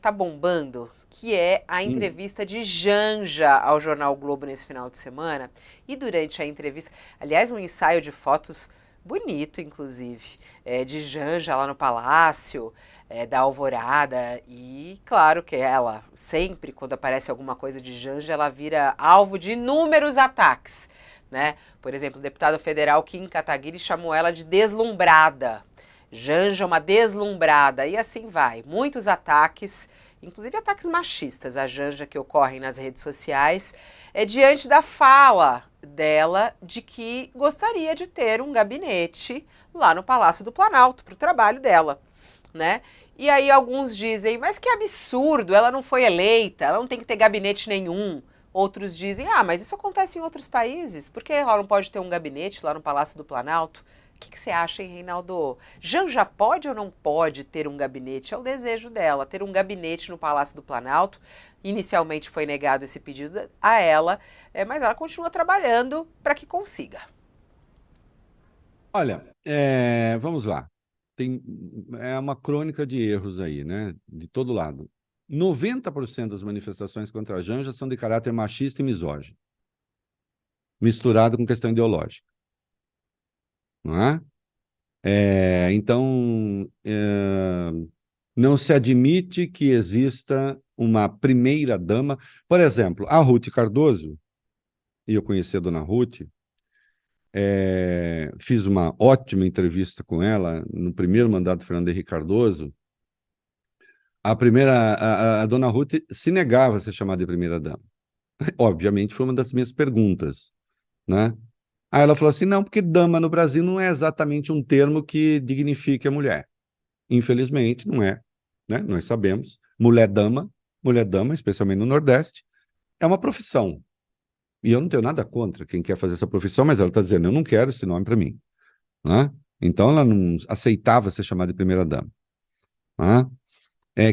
tá bombando, que é a Hum. entrevista de Janja ao Jornal Globo nesse final de semana. E durante a entrevista, aliás, um ensaio de fotos bonito, inclusive, de Janja lá no Palácio, da Alvorada. E claro que ela, sempre, quando aparece alguma coisa de Janja, ela vira alvo de inúmeros ataques. Né? Por exemplo, o deputado federal Kim Kataguiri chamou ela de deslumbrada. Janja, uma deslumbrada, e assim vai. Muitos ataques, inclusive ataques machistas, a Janja que ocorrem nas redes sociais, diante da fala dela de que gostaria de ter um gabinete lá no Palácio do Planalto para o trabalho dela, né? E aí alguns dizem, mas que absurdo, ela não foi eleita, ela não tem que ter gabinete nenhum. Outros dizem, ah, mas isso acontece em outros países, por que ela não pode ter um gabinete lá no Palácio do Planalto? O que você acha, hein, Reinaldo? Janja pode ou não pode ter um gabinete? É o desejo dela, ter um gabinete no Palácio do Planalto. Inicialmente foi negado esse pedido a ela, mas ela continua trabalhando para que consiga. Olha, vamos lá. É uma crônica de erros aí, né? De todo lado. 90% das manifestações contra a Janja são de caráter machista e misógino, misturado com questão ideológica, não é? Então, não se admite que exista uma primeira-dama. Por exemplo, a Ruth Cardoso, e eu conheci a dona Ruth, fiz uma ótima entrevista com ela no primeiro mandato do Fernando Henrique Cardoso. A dona Ruth se negava a ser chamada de primeira-dama. Obviamente, foi uma das minhas perguntas, né? Aí ela falou assim, não, porque dama no Brasil não é exatamente um termo que dignifique a mulher. Infelizmente, não é, né? Nós sabemos. Mulher-dama, especialmente no Nordeste, é uma profissão. E eu não tenho nada contra quem quer fazer essa profissão, mas ela está dizendo, eu não quero esse nome para mim, né? Então, ela não aceitava ser chamada de primeira-dama, né?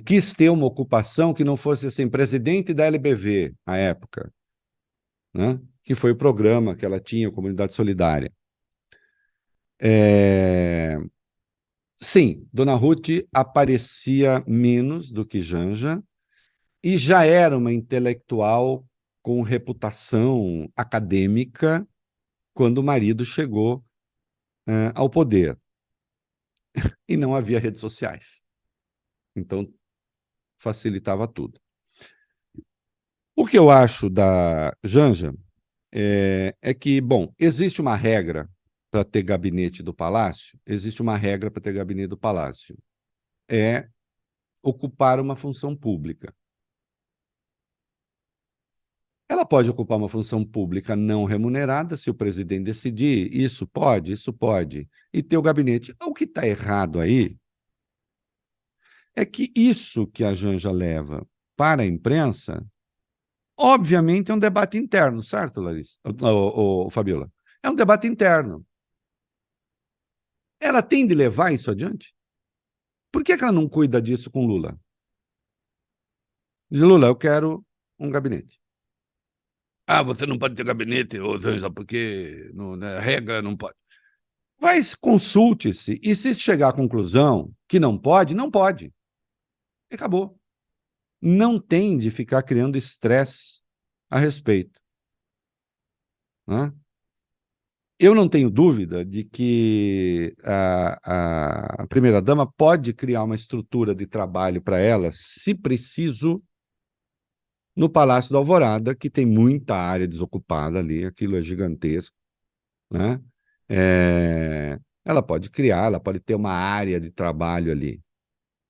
Quis ter uma ocupação que não fosse assim, presidente da LBV, à época, né? Que foi o programa que ela tinha, Comunidade Solidária. É... Sim, Dona Ruth aparecia menos do que Janja e já era uma intelectual com reputação acadêmica quando o marido chegou ao poder. E não havia redes sociais. Então, facilitava tudo. O que eu acho da Janja é que, bom, existe uma regra para ter gabinete do Palácio, existe uma regra para ter gabinete do Palácio. É ocupar uma função pública. Ela pode ocupar uma função pública não remunerada, se o presidente decidir, isso pode, e ter o gabinete. O que está errado aí é que isso que a Janja leva para a imprensa, obviamente é um debate interno, certo, Larissa? Fabiola? É um debate interno. Ela tem de levar isso adiante? Por que ela não cuida disso com Lula? Diz, Lula, eu quero um gabinete. Ah, você não pode ter gabinete, ô Zanja, porque a regra não pode. Vai, consulte-se, e se chegar à conclusão que não pode, não pode. E acabou. Não tem de ficar criando estresse a respeito, né? Eu não tenho dúvida de que a primeira-dama pode criar uma estrutura de trabalho para ela, se preciso, no Palácio da Alvorada, que tem muita área desocupada ali, aquilo é gigantesco, né? Ela pode criar, ela pode ter uma área de trabalho ali,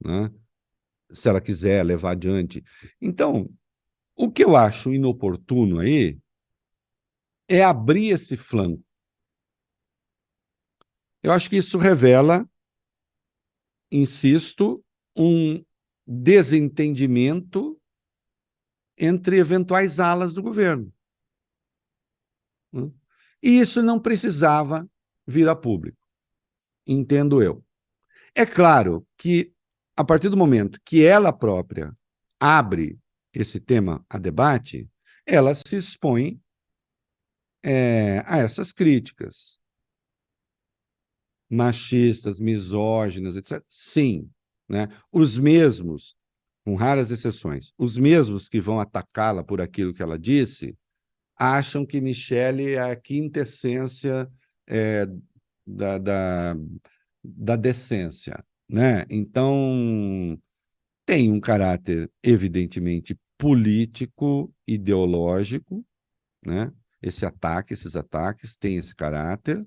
né? Se ela quiser levar adiante. Então, o que eu acho inoportuno aí é abrir esse flanco. Eu acho que isso revela, insisto, um desentendimento entre eventuais alas do governo, né? E isso não precisava vir a público, entendo eu. É claro que, a partir do momento que ela própria abre esse tema a debate, ela se expõe a essas críticas machistas, misóginas, etc. Sim, né? Os mesmos com raras exceções, os mesmos que vão atacá-la por aquilo que ela disse, acham que Michele é a quintessência é, da, da, da decência, né? Então, tem um caráter evidentemente político, ideológico, né? Esses ataques têm esse caráter.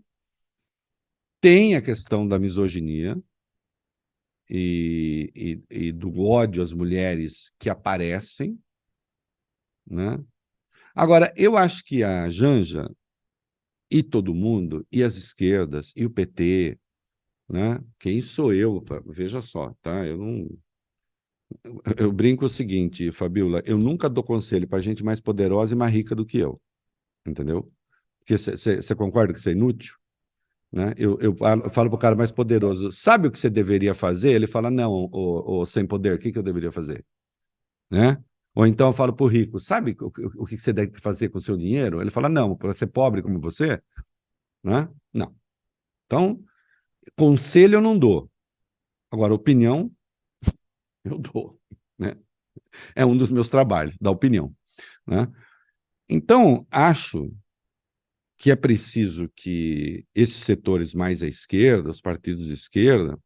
Tem a questão da misoginia e do ódio às mulheres que aparecem, né? Agora, eu acho que a Janja e todo mundo, e as esquerdas, e o PT, né? Quem sou eu? Veja só, tá? Eu brinco o seguinte, Fabiola, eu nunca dou conselho para gente mais poderosa e mais rica do que eu, entendeu? Porque você concorda que isso é inútil? Né? Eu falo para o cara mais poderoso, sabe o que você deveria fazer? Ele fala, não, o sem poder, o que eu deveria fazer? Né? Ou então eu falo para o rico, sabe o que você deve fazer com o seu dinheiro? Ele fala, não, para ser pobre como você, né? Não. Então, conselho eu não dou. Agora, opinião, eu dou. Né? É um dos meus trabalhos, dar opinião. Né? Então, acho que é preciso que esses setores mais à esquerda, os partidos de esquerda,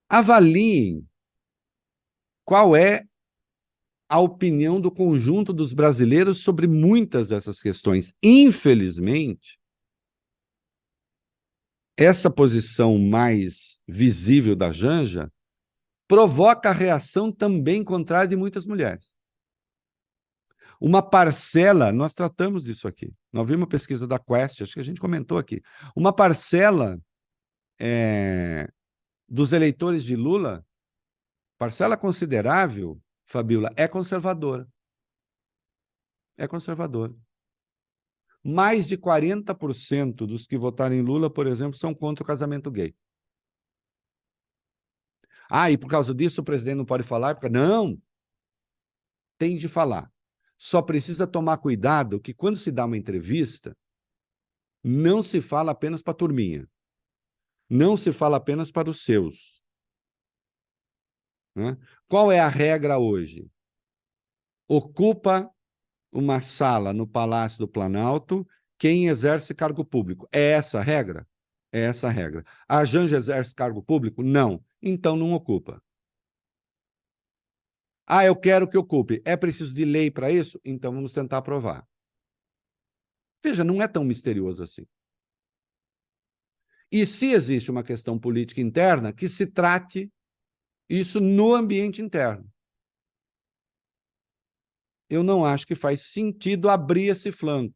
avaliem qual é a opinião do conjunto dos brasileiros sobre muitas dessas questões. Infelizmente, essa posição mais visível da Janja provoca a reação também contrária de muitas mulheres. Uma parcela, nós tratamos disso aqui, nós vimos uma pesquisa da Quest, acho que a gente comentou aqui, uma parcela dos eleitores de Lula, parcela considerável, Fabiola, é conservadora. É conservadora. Mais de 40% dos que votaram em Lula, por exemplo, são contra o casamento gay. Ah, e por causa disso o presidente não pode falar? Porque... Não, tem de falar. Só precisa tomar cuidado que quando se dá uma entrevista, não se fala apenas para a turminha. Não se fala apenas para os seus. Né? Qual é a regra hoje? Ocupa uma sala no Palácio do Planalto quem exerce cargo público. É essa a regra? É essa a regra. A Janja exerce cargo público? Não. Então não ocupa. Ah, eu quero que ocupe. É preciso de lei para isso? Então vamos tentar aprovar. Veja, não é tão misterioso assim. E se existe uma questão política interna, que se trate isso no ambiente interno. Eu não acho que faz sentido abrir esse flanco.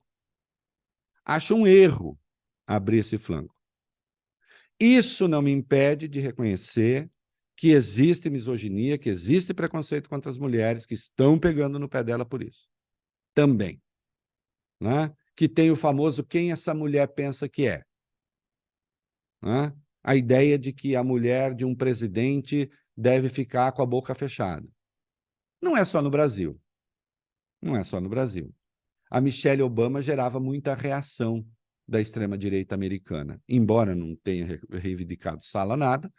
Acho um erro abrir esse flanco. Isso não me impede de reconhecer que existe misoginia, que existe preconceito contra as mulheres, que estão pegando no pé dela por isso. Também. Né? Que tem o famoso quem essa mulher pensa que é. Né? A ideia de que a mulher de um presidente deve ficar com a boca fechada. Não é só no Brasil. Não é só no Brasil. A Michelle Obama gerava muita reação da extrema-direita americana, embora não tenha reivindicado sala nada,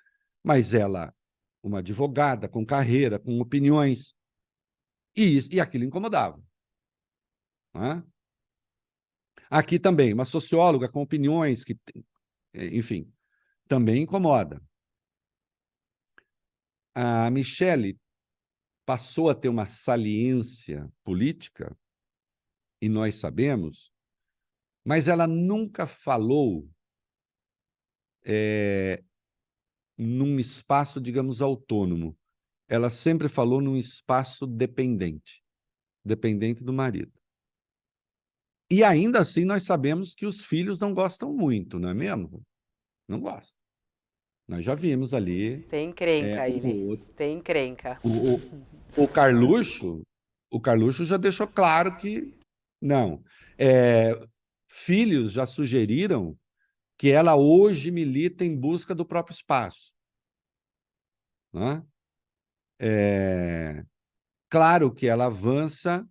mas ela, uma advogada com carreira, com opiniões, e aquilo incomodava. Né? Aqui também, uma socióloga com opiniões que, enfim, também incomoda. A Michelle passou a ter uma saliência política, e nós sabemos, mas ela nunca falou num espaço, digamos, autônomo. Ela sempre falou num espaço dependente, dependente do marido. E ainda assim nós sabemos que os filhos não gostam muito, não é mesmo? Não gostam. Nós já vimos ali Tem encrenca, um ele. ou outro. Tem encrenca. O Carluxo já deixou claro que não. Filhos já sugeriram que ela hoje milita em busca do próprio espaço. Né? Claro que ela avança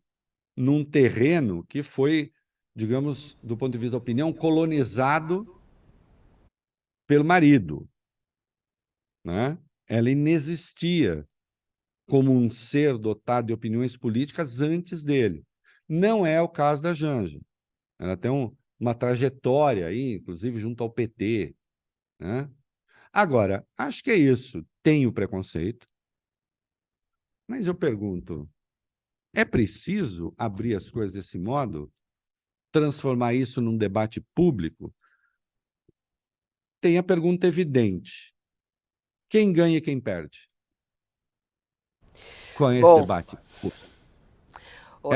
num terreno que foi, digamos, do ponto de vista da opinião, colonizado pelo marido. Né? Ela inexistia como um ser dotado de opiniões políticas antes dele. Não é o caso da Janja. Ela tem uma trajetória aí, inclusive junto ao PT, né? Agora, acho que é isso. Tem o preconceito, mas eu pergunto, é preciso abrir as coisas desse modo? Transformar isso num debate público? Tem a pergunta evidente. Quem ganha e quem perde com esse Bom, debate? ô,